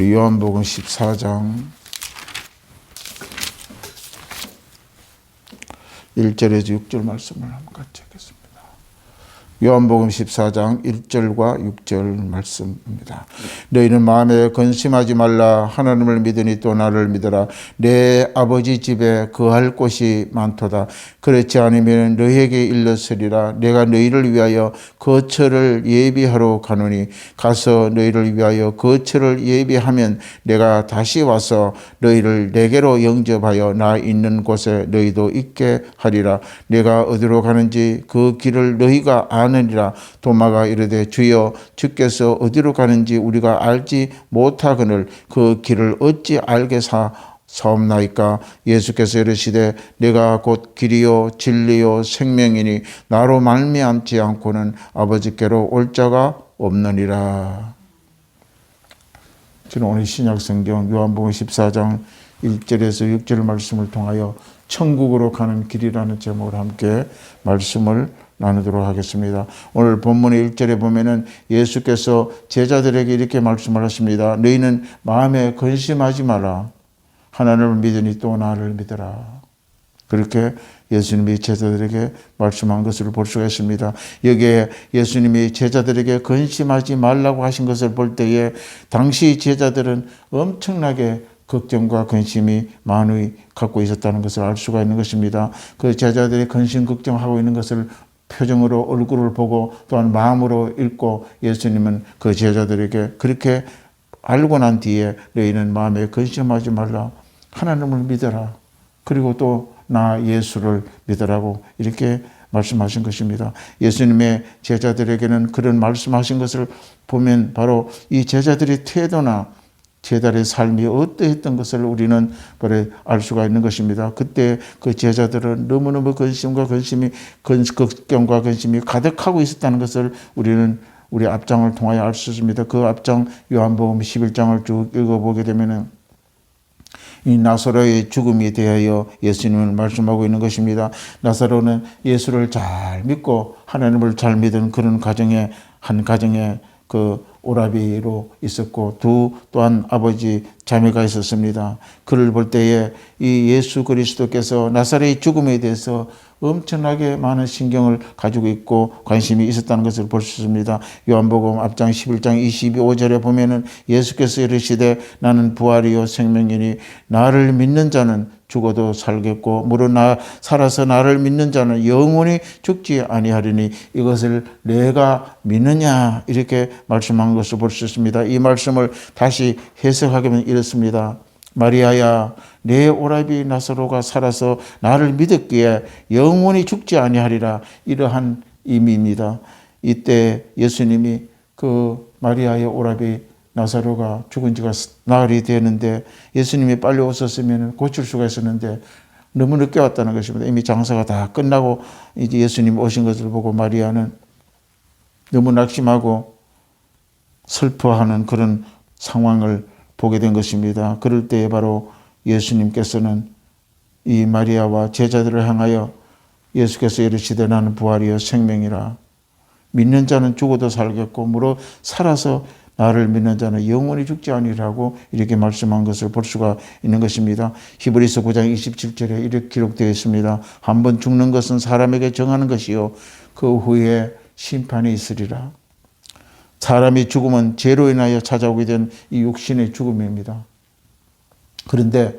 요한복음 14장 1절에서 6절 말씀을 한번 같이 하겠습니다. 요한복음 14장 1절과 6절 말씀입니다. 너희는 마음에 근심하지 말라. 하나님을 믿으니 또 나를 믿어라. 내 아버지 집에 거할 곳이 많도다. 그렇지 않으면 너희에게 일렀으리라. 내가 너희를 위하여 거처를 예비하러 가노니 가서 너희를 위하여 거처를 예비하면 내가 다시 와서 너희를 내게로 영접하여 나 있는 곳에 너희도 있게 하리라. 내가 어디로 가는지 그 길을 너희가 아느니라. 도마가 이르되 주여 주께서 어디로 가는지 우리가 알지 못하거늘 그 길을 어찌 알겠사옵나이까. 예수께서 이르시되 내가 곧 길이요 진리요 생명이니 나로 말미암지 않고는 아버지께로 올 자가 없느니라. 저는 오늘 신약성경 요한복음 14장 1절에서 6절 말씀을 통하여 천국으로 가는 길이라는 제목으로 함께 말씀을 나누도록 하겠습니다. 오늘 본문의 1절에 보면은 예수께서 제자들에게 이렇게 말씀을 하십니다. 너희는 마음에 근심하지 마라. 하나님을 믿으니 또 나를 믿어라. 그렇게 예수님이 제자들에게 말씀한 것을 볼 수가 있습니다. 여기에 예수님이 제자들에게 근심하지 말라고 하신 것을 볼 때에 당시 제자들은 엄청나게 걱정과 근심이 많이 갖고 있었다는 것을 알 수가 있는 것입니다. 그 제자들이 근심 걱정하고 있는 것을 표정으로 얼굴을 보고 또한 마음으로 읽고 예수님은 그 제자들에게 그렇게 알고 난 뒤에 너희는 마음에 근심하지 말라. 하나님을 믿어라. 그리고 또 나 예수를 믿으라고 이렇게 말씀하신 것입니다. 예수님의 제자들에게는 그런 말씀하신 것을 보면 바로 이 제자들의 태도나 제자들의 삶이 어떠했던 것을 우리는 알 수가 있는 것입니다. 그때 그 제자들은 너무너무 걱정과 근심이 가득하고 있었다는 것을 우리는 우리 앞장을 통하여 알 수 있습니다. 그 앞장 요한복음 11장을 쭉 읽어보게 되면은 이 나사로의 죽음에 대하여 예수님은 말씀하고 있는 것입니다. 나사로는 예수를 잘 믿고 하나님을 잘 믿은 그런 한 가정에 그 오라비로 있었고 또한 아버지 자매가 있었습니다. 그를 볼 때에 이 예수 그리스도께서 나사로의 죽음에 대해서 엄청나게 많은 신경을 가지고 있고 관심이 있었다는 것을 볼 수 있습니다. 요한복음 앞장 11장 25절에 보면은 예수께서 이르시되 나는 부활이요 생명이니 나를 믿는 자는 죽어도 살겠고 무릇 살아서 나를 믿는 자는 영원히 죽지 아니하리니 이것을 내가 믿느냐 이렇게 말씀한 것을 볼 수 있습니다. 이 말씀을 다시 해석하게 되면 이렇습니다. 마리아야 내 오라비 나사로가 살아서 나를 믿었기에 영원히 죽지 아니하리라. 이러한 의미입니다. 이때 예수님이 그 마리아의 오라비 나사로가 죽은 지가 나흘이 되는데 예수님이 빨리 오셨으면 고칠 수가 있었는데 너무 늦게 왔다는 것입니다. 이미 장사가 다 끝나고 이제 예수님 오신 것을 보고 마리아는 너무 낙심하고 슬퍼하는 그런 상황을 보게 된 것입니다. 그럴 때에 바로 예수님께서는 이 마리아와 제자들을 향하여 예수께서 이르시되 나는 부활이요 생명이라. 믿는 자는 죽어도 살겠고 무릇 살아서 나를 믿는 자는 영원히 죽지 아니라고 이렇게 말씀한 것을 볼 수가 있는 것입니다. 히브리서 9장 27절에 이렇게 기록되어 있습니다. 한번 죽는 것은 사람에게 정하는 것이요 그 후에 심판이 있으리라. 사람이 죽으면 죄로 인하여 찾아오게 된 이 육신의 죽음입니다. 그런데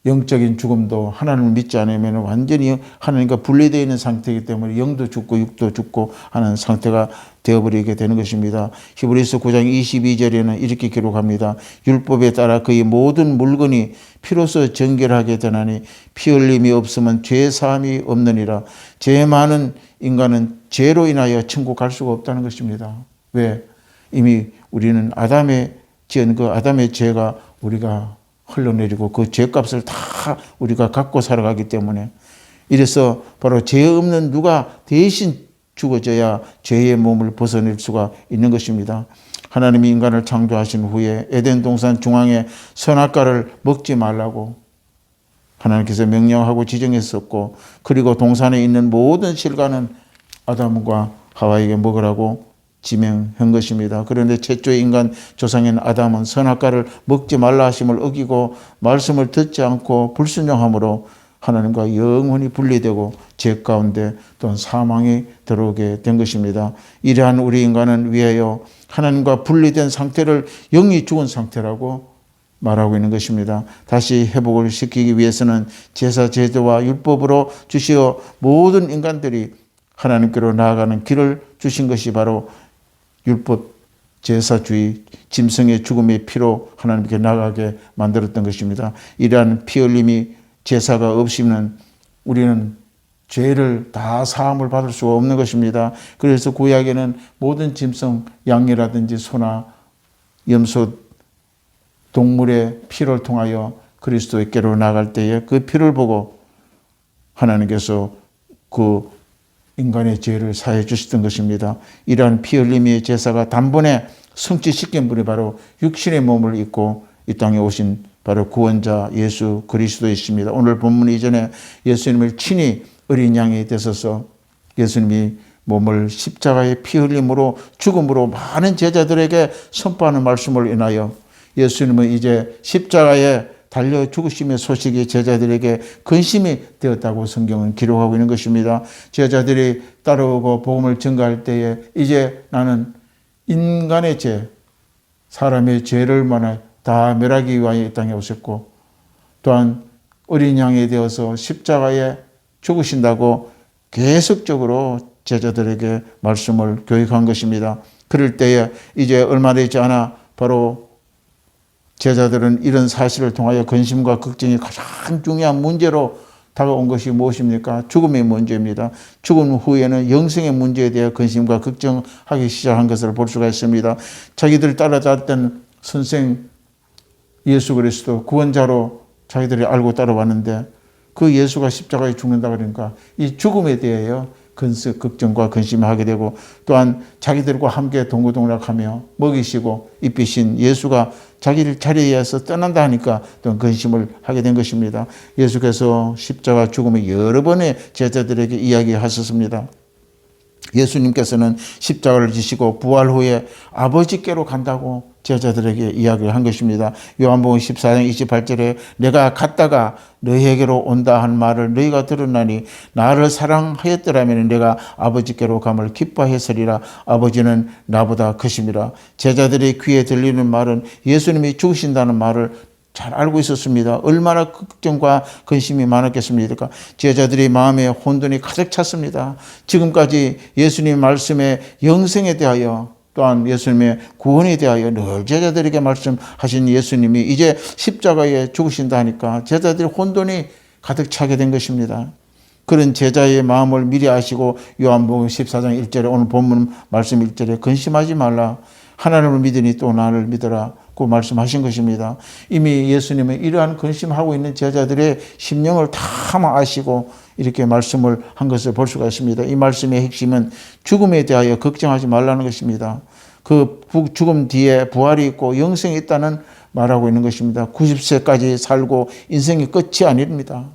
영적인 죽음도 하나님을 믿지 않으면 완전히 하나님과 분리되어 있는 상태이기 때문에 영도 죽고 육도 죽고 하는 상태가 되어버리게 되는 것입니다. 히브리서 9장 22절에는 이렇게 기록합니다. 율법에 따라 그의 모든 물건이 피로써 정결하게 되나니 피 흘림이 없으면 죄 사함이 없느니라. 죄 많은 인간은 죄로 인하여 천국 갈 수가 없다는 것입니다. 왜? 이미 우리는 아담의 지은 그 아담의 죄가 우리가 흘러내리고 그 죄값을 다 우리가 갖고 살아가기 때문에 이래서 바로 죄 없는 누가 대신 죽어져야 죄의 몸을 벗어낼 수가 있는 것입니다. 하나님이 인간을 창조하신 후에 에덴 동산 중앙에 선악과를 먹지 말라고 하나님께서 명령하고 지정했었고 그리고 동산에 있는 모든 실과는 아담과 하와에게 먹으라고 지명한 것입니다. 그런데 최초의 인간 조상인 아담은 선악과를 먹지 말라 하심을 어기고 말씀을 듣지 않고 불순종함으로 하나님과 영원히 분리되고 죄 가운데 또한 사망이 들어오게 된 것입니다. 이러한 우리 인간은 위하여 하나님과 분리된 상태를 영이 죽은 상태라고 말하고 있는 것입니다. 다시 회복을 시키기 위해서는 제사 제도와 율법으로 주시어 모든 인간들이 하나님께로 나아가는 길을 주신 것이 바로 율법, 제사주의, 짐승의 죽음의 피로 하나님께 나가게 만들었던 것입니다. 이러한 피 흘림이 제사가 없이는 우리는 죄를 다 사함을 받을 수가 없는 것입니다. 그래서 구약에는 모든 짐승, 양이라든지 소나 염소, 동물의 피를 통하여 그리스도께로 나갈 때에 그 피를 보고 하나님께서 그 인간의 죄를 사해 주셨던 것입니다. 이러한 피 흘림의 제사가 단번에 성취시킨 분이 바로 육신의 몸을 입고 이 땅에 오신 바로 구원자 예수 그리스도이십니다. 오늘 본문 이전에 예수님을 친히 어린 양이 되셔서 예수님이 몸을 십자가의 피 흘림으로 죽음으로 많은 제자들에게 선포하는 말씀을 인하여 예수님은 이제 십자가에 달려 죽으심의 소식이 제자들에게 근심이 되었다고 성경은 기록하고 있는 것입니다. 제자들이 따라오고 복음을 전가할 때에 이제 나는 인간의 죄, 사람의 죄를 다 멸하기 위하여 이 땅에 오셨고 또한 어린 양이 되어서 십자가에 죽으신다고 계속적으로 제자들에게 말씀을 교육한 것입니다. 그럴 때에 이제 얼마 되지 않아 바로 제자들은 이런 사실을 통하여 근심과 걱정이 가장 중요한 문제로 다가온 것이 무엇입니까? 죽음의 문제입니다. 죽음 후에는 영생의 문제에 대해 근심과 걱정하기 시작한 것을 볼 수가 있습니다. 자기들 따라다녔던 선생 예수 그리스도 구원자로 자기들이 알고 따라왔는데 그 예수가 십자가에 죽는다 그러니까 이 죽음에 대하여 걱정과 근심하게 되고 또한 자기들과 함께 동고동락하며 먹이시고 입히신 예수가 자기를 자리에서 떠난다 하니까 또 근심을 하게 된 것입니다. 예수께서 십자가 죽음을 여러 번의 제자들에게 이야기하셨습니다. 예수님께서는 십자가를 지시고 부활 후에 아버지께로 간다고 제자들에게 이야기를 한 것입니다. 요한복음 14장 28절에 내가 갔다가 너희에게로 온다 한 말을 너희가 들었나니 나를 사랑하였더라면 내가 아버지께로 감을 기뻐했으리라. 아버지는 나보다 크심이라. 제자들의 귀에 들리는 말은 예수님이 죽으신다는 말을 잘 알고 있었습니다. 얼마나 걱정과 근심이 많았겠습니까? 제자들의 마음에 혼돈이 가득 찼습니다. 지금까지 예수님 말씀의 영생에 대하여 또한 예수님의 구원에 대하여 늘 제자들에게 말씀하신 예수님이 이제 십자가에 죽으신다 하니까 제자들의 혼돈이 가득 차게 된 것입니다. 그런 제자의 마음을 미리 아시고 요한복음 14장 1절에 오늘 본문 말씀 1절에 근심하지 말라. 하나님을 믿으니 또 나를 믿어라. 고 말씀하신 것입니다. 이미 예수님은 이러한 근심하고 있는 제자들의 심령을 다 아시고 이렇게 말씀을 한 것을 볼 수가 있습니다. 이 말씀의 핵심은 죽음에 대하여 걱정하지 말라는 것입니다. 그 죽음 뒤에 부활이 있고 영생이 있다는 말하고 있는 것입니다. 90세까지 살고 인생이 끝이 아닙니다.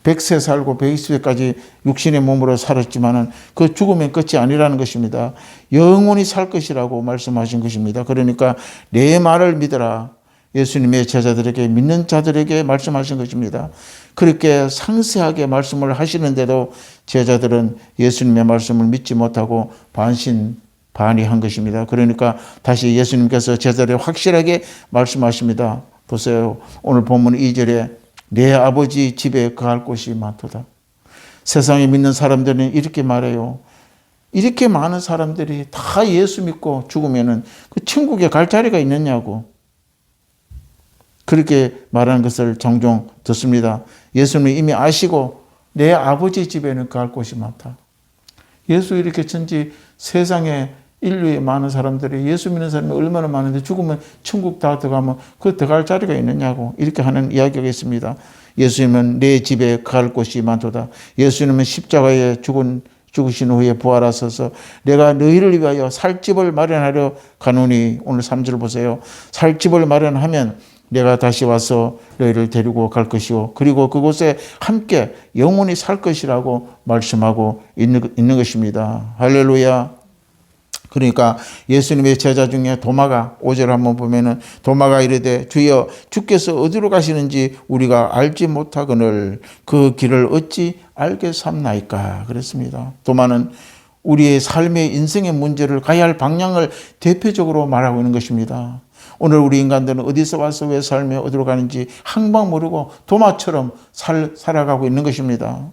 100세 살고 120세까지 육신의 몸으로 살았지만은 그 죽음의 끝이 아니라는 것입니다. 영원히 살 것이라고 말씀하신 것입니다. 그러니까 내 말을 믿어라. 예수님의 제자들에게 믿는 자들에게 말씀하신 것입니다. 그렇게 상세하게 말씀을 하시는데도 제자들은 예수님의 말씀을 믿지 못하고 반신반의한 것입니다. 그러니까 다시 예수님께서 제자들에게 확실하게 말씀하십니다. 보세요. 오늘 본문 2절에 내 아버지 집에 거할 곳이 많도다. 세상에 믿는 사람들은 이렇게 말해요. 이렇게 많은 사람들이 다 예수 믿고 죽으면은 그 천국에 갈 자리가 있느냐고. 그렇게 말하는 것을 종종 듣습니다. 예수님이 이미 아시고 내 아버지 집에는 거할 곳이 많다. 예수 이렇게 전지 세상에 인류의 많은 사람들이 예수 믿는 사람이 얼마나 많은데 죽으면 천국 다 들어가면 그 들어갈 자리가 있느냐고 이렇게 하는 이야기가 있습니다. 예수님은 내 집에 갈 곳이 많도다. 예수님은 십자가에 죽으신 후에 부활하셔서 내가 너희를 위하여 살 집을 마련하려 가노니 오늘 3절 보세요. 살 집을 마련하면 내가 다시 와서 너희를 데리고 갈 것이요 그리고 그곳에 함께 영원히 살 것이라고 말씀하고 있는 것입니다. 할렐루야. 그러니까 예수님의 제자 중에 도마가 5절 한번 보면은 도마가 이르되 주여 주께서 어디로 가시는지 우리가 알지 못하거늘 그 길을 어찌 알겠삼나이까 그랬습니다. 도마는 우리의 삶의 인생의 문제를 가야 할 방향을 대표적으로 말하고 있는 것입니다. 오늘 우리 인간들은 어디서 와서 왜 삶에 어디로 가는지 항상 모르고 도마처럼 살아가고 있는 것입니다.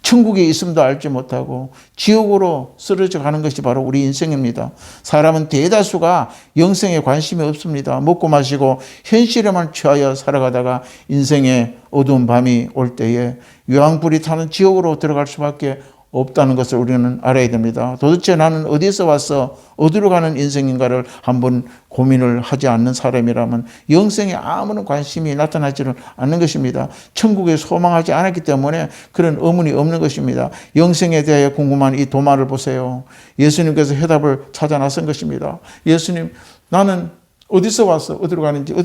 천국에 있음도 알지 못하고 지옥으로 쓰러져 가는 것이 바로 우리 인생입니다. 사람은 대다수가 영생에 관심이 없습니다. 먹고 마시고 현실에만 취하여 살아가다가 인생의 어두운 밤이 올 때에 유황불이 타는 지옥으로 들어갈 수밖에 없다는 것을 우리는 알아야 됩니다. 도대체 나는 어디서 와서 어디로 가는 인생인가를 한번 고민을 하지 않는 사람이라면 영생에 아무런 관심이 나타나지는 않는 것입니다. 천국에 소망하지 않았기 때문에 그런 의문이 없는 것입니다. 영생에 대해 궁금한 이 도마를 보세요. 예수님께서 해답을 찾아 나선 것입니다. 예수님, 나는 어디서 와서 어디로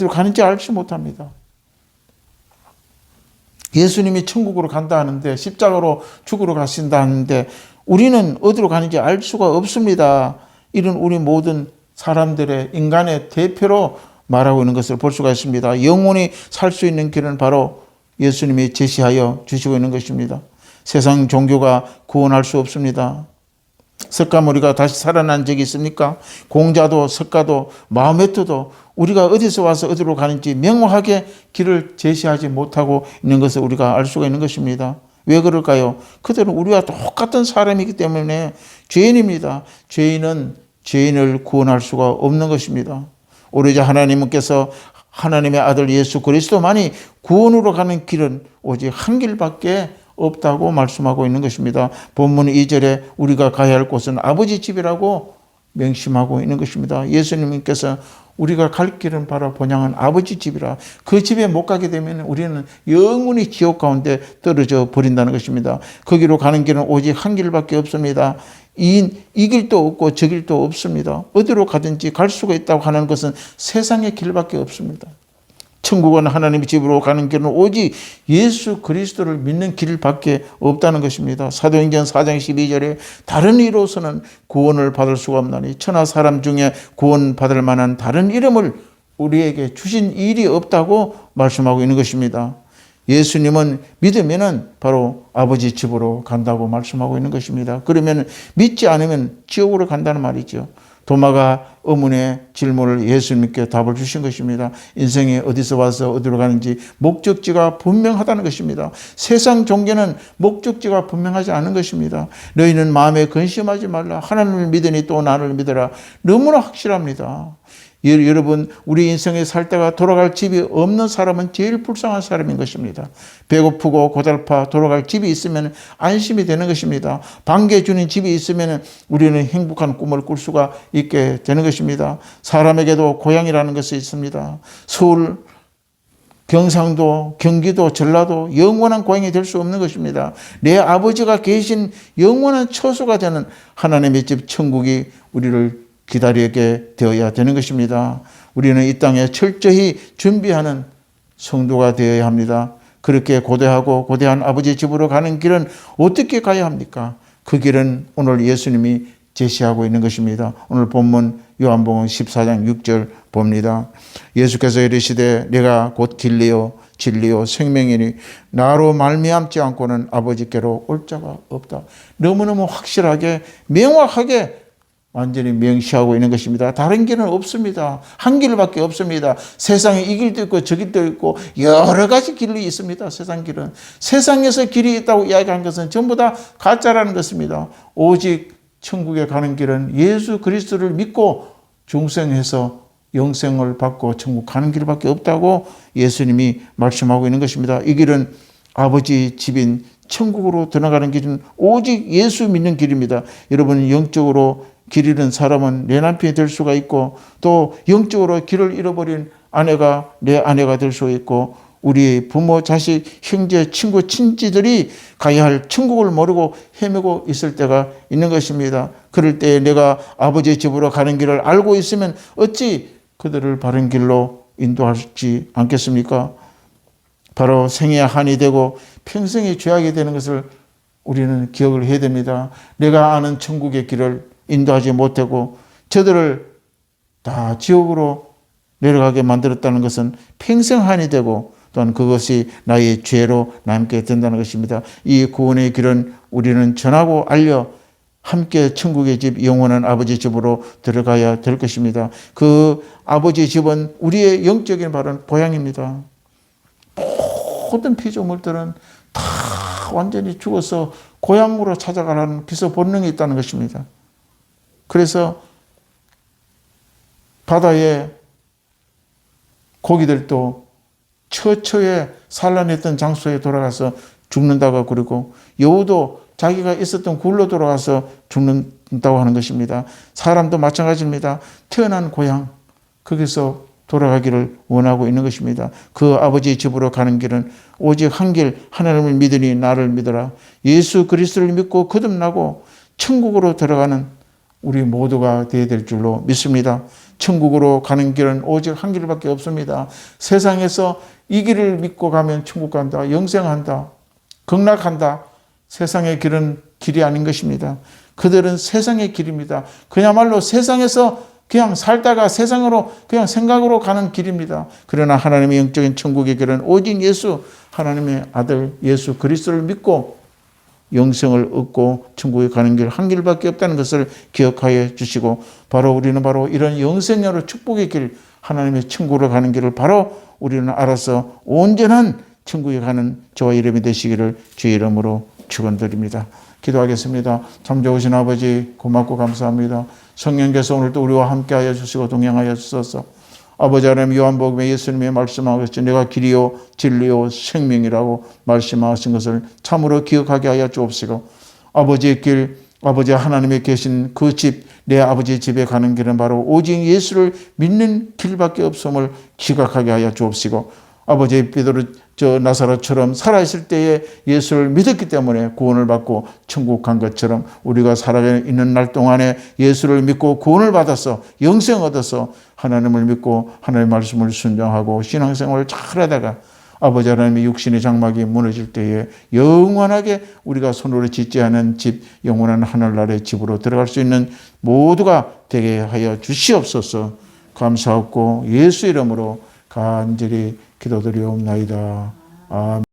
가는지 알지 못합니다. 예수님이 천국으로 간다 하는데 십자가로 죽으러 가신다 하는데 우리는 어디로 가는지 알 수가 없습니다. 이런 우리 모든 사람들의 인간의 대표로 말하고 있는 것을 볼 수가 있습니다. 영원히 살 수 있는 길은 바로 예수님이 제시하여 주시고 있는 것입니다. 세상 종교가 구원할 수 없습니다. 석가모니가 다시 살아난 적이 있습니까? 공자도 석가도 마호메트도 우리가 어디서 와서 어디로 가는지 명확하게 길을 제시하지 못하고 있는 것을 우리가 알 수가 있는 것입니다. 왜 그럴까요? 그들은 우리와 똑같은 사람이기 때문에 죄인입니다. 죄인은 죄인을 구원할 수가 없는 것입니다. 오로지 하나님께서 하나님의 아들 예수 그리스도만이 구원으로 가는 길은 오직 한 길밖에 없다고 말씀하고 있는 것입니다. 본문 2절에 우리가 가야 할 곳은 아버지 집이라고 명심하고 있는 것입니다. 예수님께서 우리가 갈 길은 바로 본향은 아버지 집이라 그 집에 못 가게 되면 우리는 영원히 지옥 가운데 떨어져 버린다는 것입니다. 거기로 가는 길은 오직 한 길밖에 없습니다. 이 길도 없고 저 길도 없습니다. 어디로 가든지 갈 수가 있다고 하는 것은 세상의 길밖에 없습니다. 천국은 하나님의 집으로 가는 길은 오직 예수 그리스도를 믿는 길밖에 없다는 것입니다. 사도행전 4장 12절에 다른 이로서는 구원을 받을 수가 없나니 천하 사람 중에 구원받을 만한 다른 이름을 우리에게 주신 일이 없다고 말씀하고 있는 것입니다. 예수님은 믿으면 바로 아버지 집으로 간다고 말씀하고 있는 것입니다. 그러면 믿지 않으면 지옥으로 간다는 말이죠. 도마가 의문의 질문을 예수님께 답을 주신 것입니다. 인생에 어디서 와서 어디로 가는지 목적지가 분명하다는 것입니다. 세상 종교는 목적지가 분명하지 않은 것입니다. 너희는 마음에 근심하지 말라. 하나님을 믿으니 또 나를 믿어라. 너무나 확실합니다. 여러분, 우리 인생에 살다가 돌아갈 집이 없는 사람은 제일 불쌍한 사람인 것입니다. 배고프고 고달파 돌아갈 집이 있으면 안심이 되는 것입니다. 반겨 주는 집이 있으면 우리는 행복한 꿈을 꿀 수가 있게 되는 것입니다. 사람에게도 고향이라는 것이 있습니다. 서울, 경상도, 경기도, 전라도 영원한 고향이 될 수 없는 것입니다. 내 아버지가 계신 영원한 처소가 되는 하나님의 집 천국이 우리를 기다리게 되어야 되는 것입니다. 우리는 이 땅에 철저히 준비하는 성도가 되어야 합니다. 그렇게 고대한 아버지 집으로 가는 길은 어떻게 가야 합니까? 그 길은 오늘 예수님이 제시하고 있는 것입니다. 오늘 본문 요한복음 14장 6절 봅니다. 예수께서 이르시되 내가 곧 길리요 진리요 생명이니 나로 말미암지 않고는 아버지께로 올 자가 없다. 너무너무 확실하게 명확하게 완전히 명시하고 있는 것입니다. 다른 길은 없습니다. 한 길밖에 없습니다. 세상에 이 길도 있고 저 길도 있고 여러 가지 길이 있습니다. 세상 길은. 세상에서 길이 있다고 이야기한 것은 전부 다 가짜라는 것입니다. 오직 천국에 가는 길은 예수 그리스도를 믿고 중생해서 영생을 받고 천국 가는 길밖에 없다고 예수님이 말씀하고 있는 것입니다. 이 길은 아버지 집인 천국으로 들어가는 길은 오직 예수 믿는 길입니다. 여러분, 영적으로 길 잃은 사람은 내 남편이 될 수가 있고 또 영적으로 길을 잃어버린 아내가 내 아내가 될 수 있고 우리 부모, 자식, 형제, 친구, 친지들이 가야 할 천국을 모르고 헤매고 있을 때가 있는 것입니다. 그럴 때 내가 아버지의 집으로 가는 길을 알고 있으면 어찌 그들을 바른 길로 인도하지 않겠습니까? 바로 생애의 한이 되고 평생의 죄악이 되는 것을 우리는 기억을 해야 됩니다. 내가 아는 천국의 길을 인도하지 못하고 저들을 다 지옥으로 내려가게 만들었다는 것은 평생 한이 되고 또한 그것이 나의 죄로 남게 된다는 것입니다. 이 구원의 길은 우리는 전하고 알려 함께 천국의 집, 영원한 아버지 집으로 들어가야 될 것입니다. 그 아버지 집은 우리의 영적인 바른 고향입니다. 모든 피조물들은 다 완전히 죽어서 고향으로 찾아가라는 기서 본능이 있다는 것입니다. 그래서 바다의 고기들도 처처에 산란했던 장소에 돌아가서 죽는다고 그러고 여우도 자기가 있었던 굴로 돌아가서 죽는다고 하는 것입니다. 사람도 마찬가지입니다. 태어난 고향 거기서 돌아가기를 원하고 있는 것입니다. 그 아버지 집으로 가는 길은 오직 한 길, 하나님을 믿으니 나를 믿어라. 예수 그리스도를 믿고 거듭나고 천국으로 들어가는 우리 모두가 되어야 될 줄로 믿습니다. 천국으로 가는 길은 오직 한 길밖에 없습니다. 세상에서 이 길을 믿고 가면 천국 간다, 영생한다, 극락한다. 세상의 길은 길이 아닌 것입니다. 그들은 세상의 길입니다. 그야말로 세상에서 그냥 살다가 세상으로 그냥 생각으로 가는 길입니다. 그러나 하나님의 영적인 천국의 길은 오직 예수, 하나님의 아들 예수 그리스도를 믿고 영생을 얻고 천국에 가는 길 한 길밖에 없다는 것을 기억하여 주시고 바로 우리는 바로 이런 영생으로 축복의 길 하나님의 천국으로 가는 길을 바로 우리는 알아서 온전한 천국에 가는 저와 이름이 되시기를 주의 이름으로 축원드립니다. 기도하겠습니다. 참 좋으신 아버지 고맙고 감사합니다. 성령께서 오늘도 우리와 함께하여 주시고 동행하여 주소서. 아버지 하나님 요한복음에 예수님이 말씀하셨지 내가 길이요 진리요 생명이라고 말씀하신 것을 참으로 기억하게 하여 주옵시고 아버지의 길 아버지 하나님의 계신 그 집 내 아버지의 집에 가는 길은 바로 오직 예수를 믿는 길밖에 없음을 지각하게 하여 주옵시고 아버지 베드로 나사로처럼 살아있을 때에 예수를 믿었기 때문에 구원을 받고 천국 간 것처럼 우리가 살아있는 날 동안에 예수를 믿고 구원을 받아서 영생 얻어서 하나님을 믿고 하나님의 말씀을 순종하고 신앙생활을 잘하다가 아버지 하나님의 육신의 장막이 무너질 때에 영원하게 우리가 손으로 짓지 않은 집 영원한 하늘나라의 집으로 들어갈 수 있는 모두가 되게 하여 주시옵소서. 감사하고 예수 이름으로 간절히 기도드리옵나이다. 아멘.